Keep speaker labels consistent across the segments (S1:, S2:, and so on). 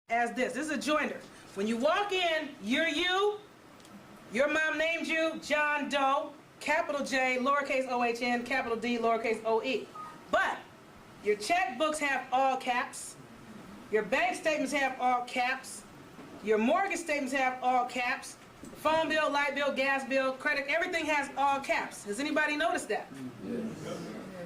S1: as this. This is a joinder. When you walk in, you're you. Your mom named you John Doe, capital J, lowercase O-H-N, capital D, lowercase O-E. But your checkbooks have all caps. Your bank statements have all caps. Your mortgage statements have all caps. Phone bill, light bill, gas bill, credit, everything has all caps. Has anybody noticed that? Yes.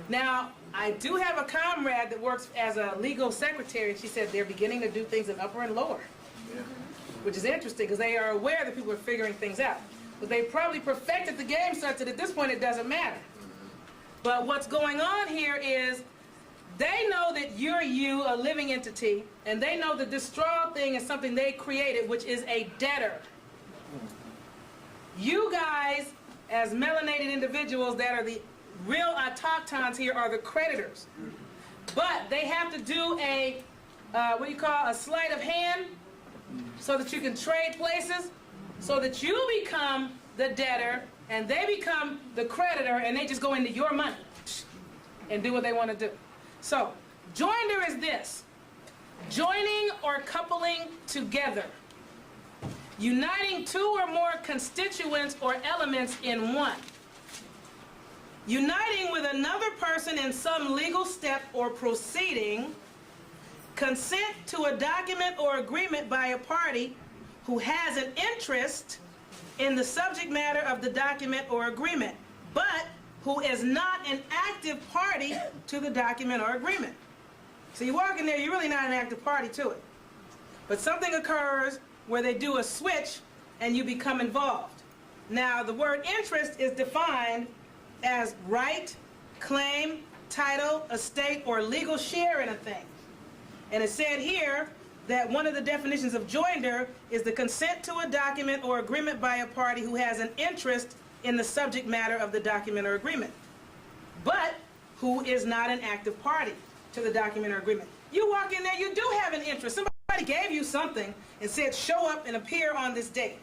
S1: Now, I do have a comrade that works as a legal secretary, and she said they're beginning to do things in upper and lower, which is interesting because they are aware that people are figuring things out. But they probably perfected the game such that at this point it doesn't matter. But what's going on here is they know that you're you, a living entity, and they know that this straw thing is something they created, which is a debtor. You guys, as melanated individuals that are the real autochtons here, are the creditors. But they have to do a, what do you call, a sleight of hand, so that you can trade places, so that you become the debtor, and they become the creditor, and they just go into your money and do what they want to do. So, joinder is this: joining or coupling together, uniting two or more constituents or elements in one, uniting with another person in some legal step or proceeding, consent to a document or agreement by a party who has an interest in the subject matter of the document or agreement, but who is not an active party to the document or agreement. So you walk in there, you're really not an active party to it. But something occurs where they do a switch and you become involved. Now, the word interest is defined as right, claim, title, estate, or legal share in a thing. And it said here that one of the definitions of joinder is the consent to a document or agreement by a party who has an interest in the subject matter of the document or agreement, but who is not an active party to the document or agreement. You walk in there, you do have an interest. Somebody gave you something and said, show up and appear on this date.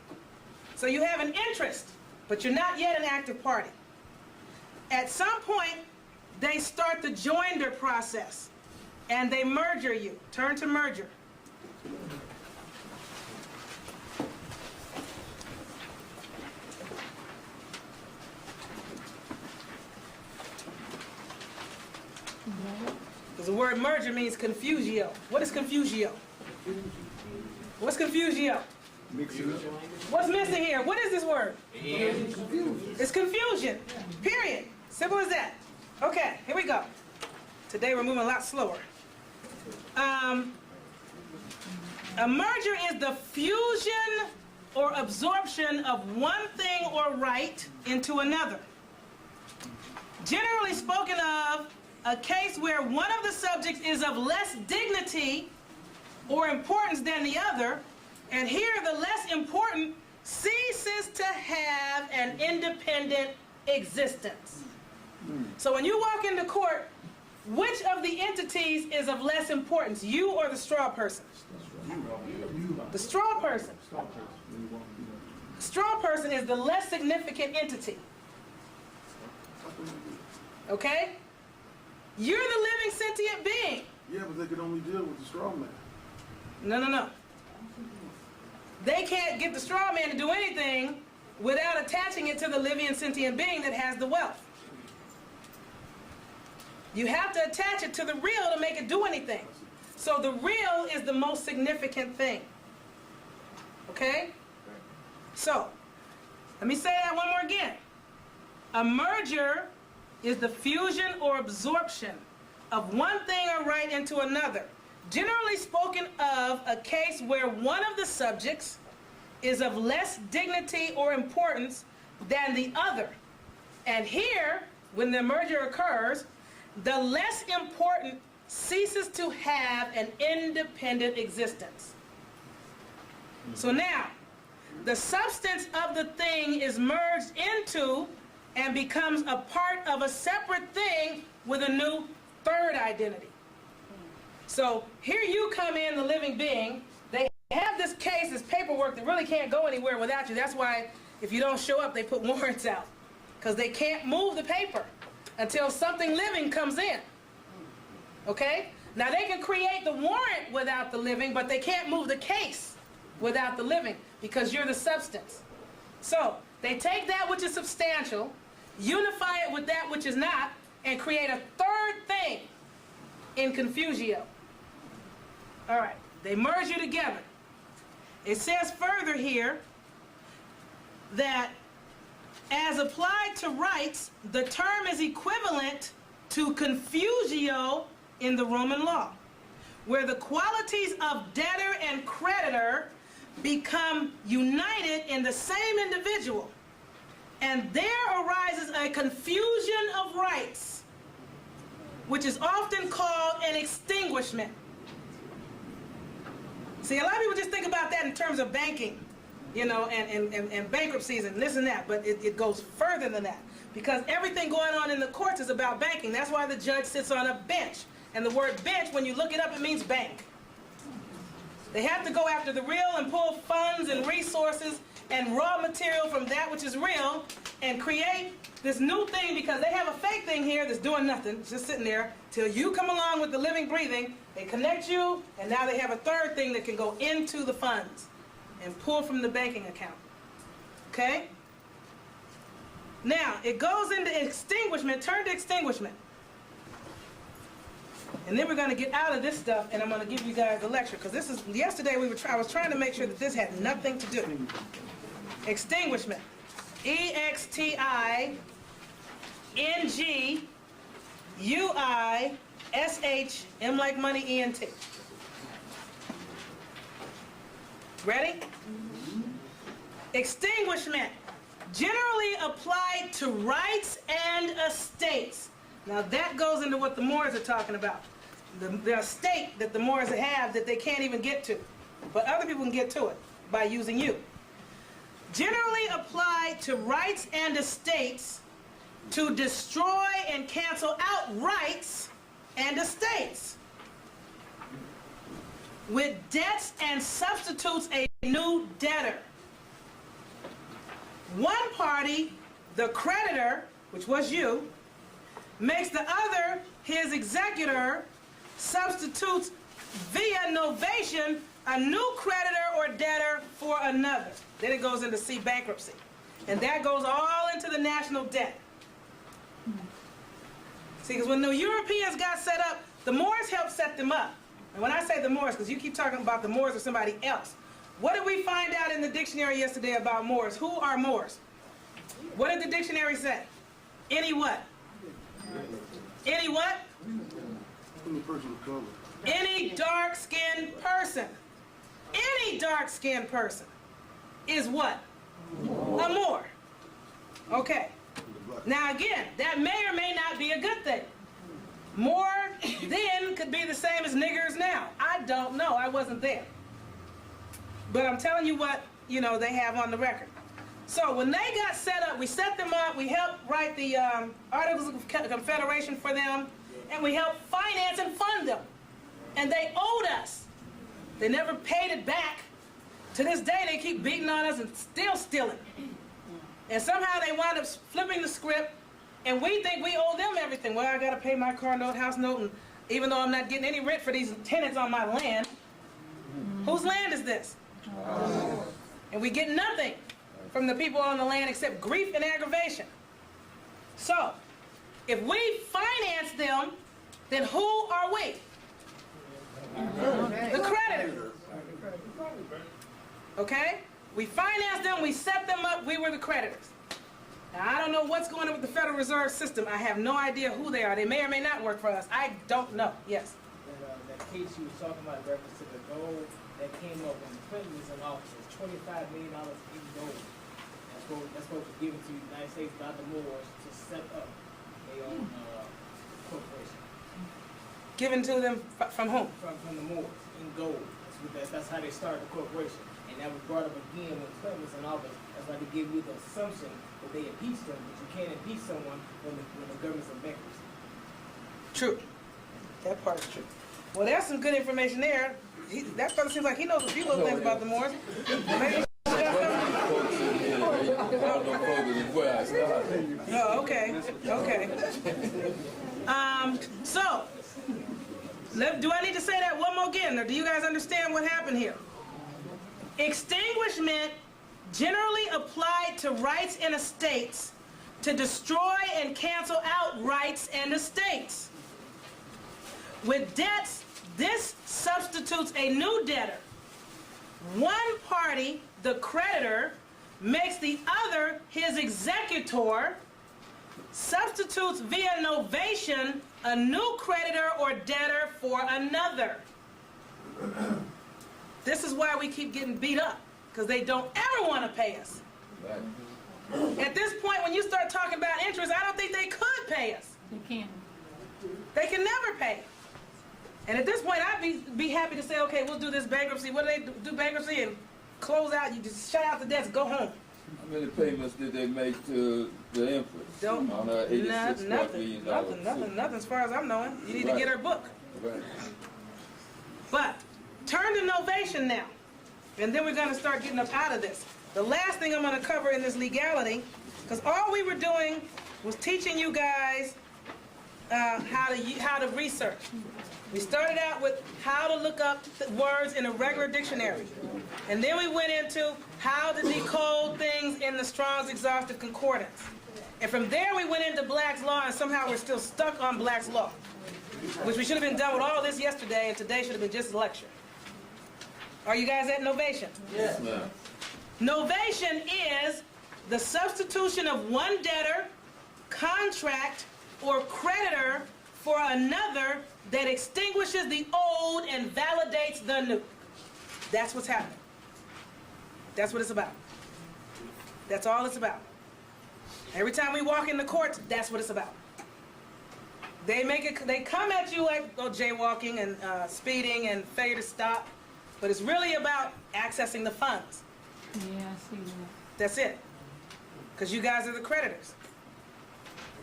S1: So you have an interest, but you're not yet an active party. At some point, they start the joinder process, and they merger you. Turn to merger. Because the word merger means confusio. What is confusio? What's confusio? What's missing here? What is this word? It's confusion. Period. Simple as that. Okay, here we go. Today we're moving a lot slower. A merger is the fusion or absorption of one thing or right into another. Generally spoken of, a case where one of the subjects is of less dignity or importance than the other, and here the less important ceases to have an independent existence. So when you walk into court, which of the entities is of less importance, you or the straw person? The straw person. The straw person is the less significant entity. Okay? You're the living sentient being.
S2: Yeah, but they can only deal with the straw man.
S1: No. They can't get the straw man to do anything without attaching it to the living sentient being that has the wealth. You have to attach it to the real to make it do anything. So the real is the most significant thing. Okay? So, let me say that one more again. A merger is the fusion or absorption of one thing or right into another. Generally spoken of, a case where one of the subjects is of less dignity or importance than the other. And here, when the merger occurs, the less important ceases to have an independent existence. So now, the substance of the thing is merged into and becomes a part of a separate thing with a new third identity. So here you come in, the living being. They have this case, this paperwork that really can't go anywhere without you. That's why if you don't show up, they put warrants out, because they can't move the paper until something living comes in. Okay? Now they can create the warrant without the living, but they can't move the case without the living because you're the substance. So they take that which is substantial, unify it with that which is not, and create a third thing in confusio. All right, they merge you together. It says further here that as applied to rights, the term is equivalent to confusio in the Roman law, where the qualities of debtor and creditor become united in the same individual, and there arises a confusion of rights, which is often called an extinguishment. See, a lot of people just think about that in terms of banking, you know, and bankruptcies and this and that, but it goes further than that, because everything going on in the courts is about banking. That's why the judge sits on a bench, and the word bench, when you look it up, it means bank. They have to go after the real and pull funds and resources and raw material from that which is real and create this new thing, because they have a fake thing here that's doing nothing. It's just sitting there till you come along with the living, breathing. They connect you, and now they have a third thing that can go into the funds and pull from the banking account. Okay? Now, it goes into extinguishment. Turn to extinguishment. And then we're going to get out of this stuff, and I'm going to give you guys a lecture, because this is, yesterday I was trying to make sure that this had nothing to do. Extinguishment. E-X-T-I-N-G-U-I-S-H, M like money, E-N-T. Ready? Extinguishment. Generally applied to rights and estates. Now that goes into what the Moors are talking about. The estate that the Moors have that they can't even get to. But other people can get to it by using you. Generally applied to rights and estates to destroy and cancel out rights and estates. With debts and substitutes a new debtor. One party, the creditor, which was you, makes the other his executor, substitutes via novation a new creditor or debtor for another. Then it goes into C, bankruptcy. And that goes all into the national debt. See, because when the Europeans got set up, the Moors helped set them up. And when I say the Moors, because you keep talking about the Moors or somebody else, what did we find out in the dictionary yesterday about Moors? Who are Moors? What did the dictionary say? Any what? Any what?
S2: Any person of color.
S1: Any dark-skinned person. Any dark-skinned person is what? A Moor. Okay. Now again, that may or may not be a good thing. Moor then could be the same as niggers now. I don't know. I wasn't there. But I'm telling you what, you know, they have on the record. So when they got set up, we set them up, we helped write the Articles of Confederation for them, and we helped finance and fund them. And they owed us. They never paid it back. To this day, they keep beating on us and still stealing. And somehow they wound up flipping the script, and we think we owe them everything. Well, I got to pay my car note, house note, and even though I'm not getting any rent for these tenants on my land, whose land is this? And we get nothing from the people on the land except grief and aggravation. So, if we finance them, then who are we? The creditor. Okay? We financed them, we set them up, we were the creditors. Now, I don't know what's going on with the Federal Reserve System. I have no idea who they are. They may or may not work for us. I don't know. Yes?
S3: That case you were talking about, reference to the gold that came up when Clinton was in office, $25 million in gold. That's what was given to the United States by the Moors to set up their own corporation.
S1: Given to them from whom?
S3: From the Moors, in gold. That's how they started the corporation. And that was brought up again when Clinton was in office. That's why they give you the assumption that they impeached them, but you can't impeach someone when the government's in bankruptcy.
S1: True. That part is true. Well, there's some good information there. That fellow seems like he knows a few little things about the Moors. Maybe. Oh, okay. Okay. So, Do I need to say that one more again, or do you guys understand what happened here? Extinguishment generally applied to rights and estates to destroy and cancel out rights and estates. With debts, this substitutes a new debtor. One party, the creditor, makes the other his executor, substitutes via novation a new creditor or debtor for another. This is why we keep getting beat up, because they don't ever want to pay us.
S4: Right.
S1: At this point, when you start talking about interest, I don't think they could pay us.
S5: They can.
S1: They can never pay. And at this point, I'd be happy to say, okay, we'll do this bankruptcy. What do they do bankruptcy and close out? You just shut out the debts, go home.
S4: How many payments did they make to the Empress?
S1: Don't,
S4: on her $86 million
S1: nothing as far as I'm knowing. You need to get her book.
S4: Right.
S1: But turn to novation now, and then we're going to start getting up out of this. The last thing I'm going to cover in this legality, because all we were doing was teaching you guys how to research. We started out with how to look up words in a regular dictionary, and then we went into how to decode things in the Strong's Exhaustive Concordance. And from there we went into Black's Law, and somehow we're still stuck on Black's Law, which we should have been done with all this yesterday, and today should have been just a lecture. Are you guys at novation?
S4: Yes, ma'am.
S1: Novation is the substitution of one debtor, contract, or creditor for another that extinguishes the old and validates the new. That's what's happening. That's what it's about. That's all it's about. Every time we walk in the courts, that's what it's about. They come at you like jaywalking and speeding and failure to stop, but it's really about accessing the funds.
S5: Yeah, I see that.
S1: That's it. Because you guys are the creditors.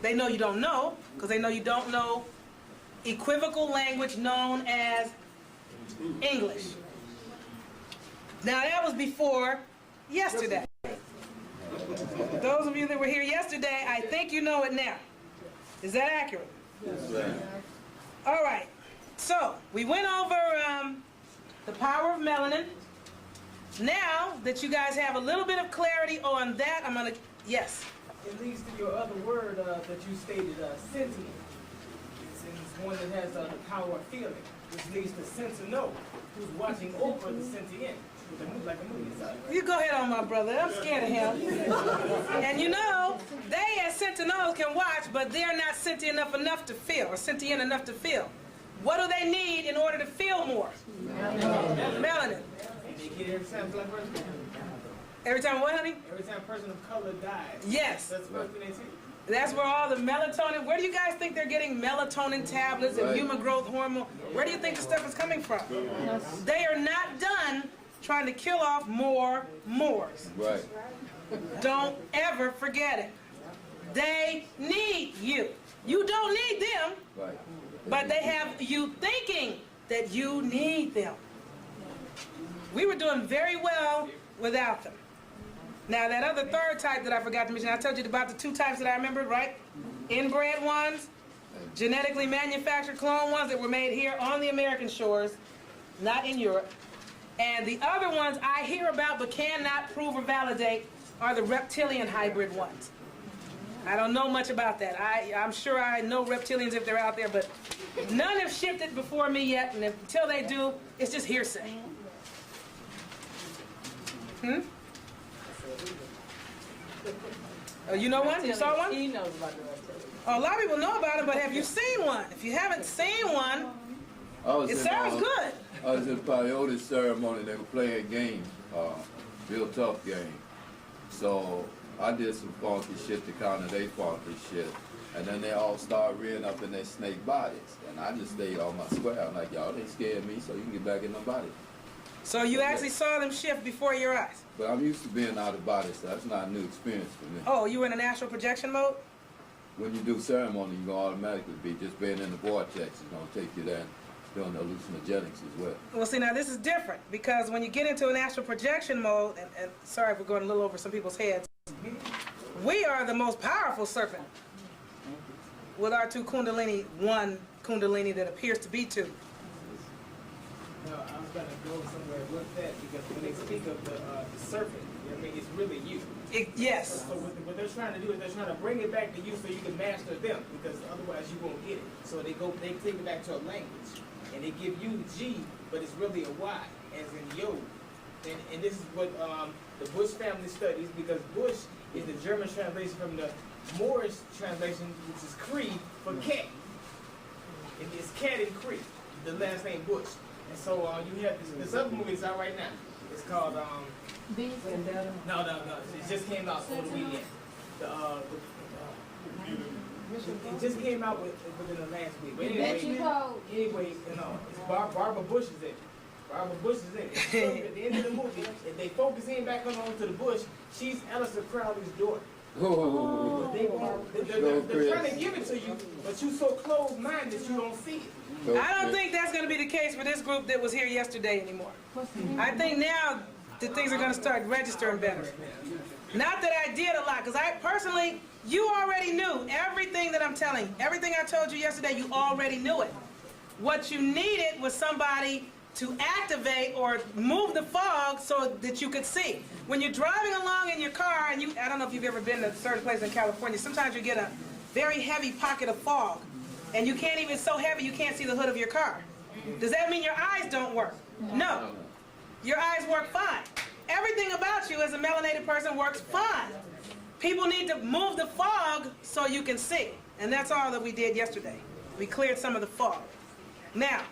S1: They know you don't know, because they know you don't know equivocal language known as English. Now that was before yesterday. Those of you that were here yesterday, I think you know it now. Is that accurate?
S4: Yes, ma'am.
S1: All right. So we went over the power of melanin. Now that you guys have a little bit of clarity on that, I'm going to, yes.
S3: It leads to your other word that you stated, sentient. It's one that has the power of feeling, which leads to sentinel, who's watching over the sentient, like a movie side. Right?
S1: You go ahead on, my brother. I'm scared of him. And you know, they as sentinels can watch, but they're not sentient enough to feel, or sentient enough to feel. What do they need in order to feel more? Melanin.
S3: And they get every time black person.
S1: Every time what, honey?
S3: Every time a person of color dies.
S1: Yes.
S3: That's the first thing they see.
S1: That's where all the melatonin, where do you guys think they're getting melatonin tablets and human growth hormone? Where do you think the stuff is coming from? They are not done trying to kill off more Moors.
S4: Right.
S1: Don't ever forget it. They need you. You don't need them,
S4: Right.
S1: but they have you thinking that you need them. We were doing very well without them. Now that other third type that I forgot to mention, I told you about the two types that I remembered, right? Inbred ones, genetically manufactured clone ones that were made here on the American shores, not in Europe. And the other ones I hear about but cannot prove or validate are the reptilian hybrid ones. I don't know much about that. I'm sure I know reptilians if they're out there, but none have shipped it before me yet, and until they do, it's just hearsay. Oh, you know one? You saw one?
S6: He knows about the reptilian.
S1: Oh, a lot of people know about it, but have you seen one? If you haven't seen one, it sounds good.
S4: I was in peyote ceremony. They were playing games, real tough game. So I did some funky shit to counter their funky shit. And then they all started rearing up in their snake bodies. And I just stayed on my square. I'm like, y'all ain't scared me, so you can get back in my body.
S1: So you actually saw them shift before your eyes?
S4: But I'm used to being out of body, so that's not a new experience for me.
S1: Oh, you were in an astral projection mode?
S4: When you do ceremony, you're going to automatically be. Just being in the vortex is going to take you there and doing the hallucinogenics as well.
S1: Well, see, now this is different, because when you get into an astral projection mode, and sorry if we're going a little over some people's heads, we are the most powerful serpent with our two kundalini, one kundalini that appears to be two.
S3: gonna go somewhere with that because when they speak of the serpent, I mean, it's really you.
S1: Yes.
S3: So what they're trying to do is they're trying to bring it back to you so you can master them because otherwise you won't get it. So they take it back to a language and they give you G, but it's really a Y, as in yo. And this is what the Bush family studies because Bush is the German translation from the Moorish translation, which is Cree for cat. It's cat and Cree, the last name Bush. And so you have this other movie that's out right now. It's called No. It just came out over the weekend. It just came out within the last week. But anyway, it's Barbara Bush is in it. Barbara Bush is in it. So at the end of the movie, if they focus in back on to the Bush, she's Alistair Crowley's daughter.
S4: Oh,
S3: They're trying to give it to you, but you're so closed-minded you don't see it.
S1: I don't think that's going to be the case for this group that was here yesterday anymore. I think now that things are going to start registering better. Not that I did a lot, because I personally, you already knew everything that I'm telling. Everything I told you yesterday, you already knew it. What you needed was somebody to activate or move the fog so that you could see. When you're driving along in your car, and I don't know if you've ever been to certain places in California, sometimes you get a very heavy pocket of fog, and you can't even, so heavy you can't see the hood of your car. Does that mean your eyes don't work? No. Your eyes work fine. Everything about you as a melanated person works fine. People need to move the fog so you can see. And that's all that we did yesterday. We cleared some of the fog. Now,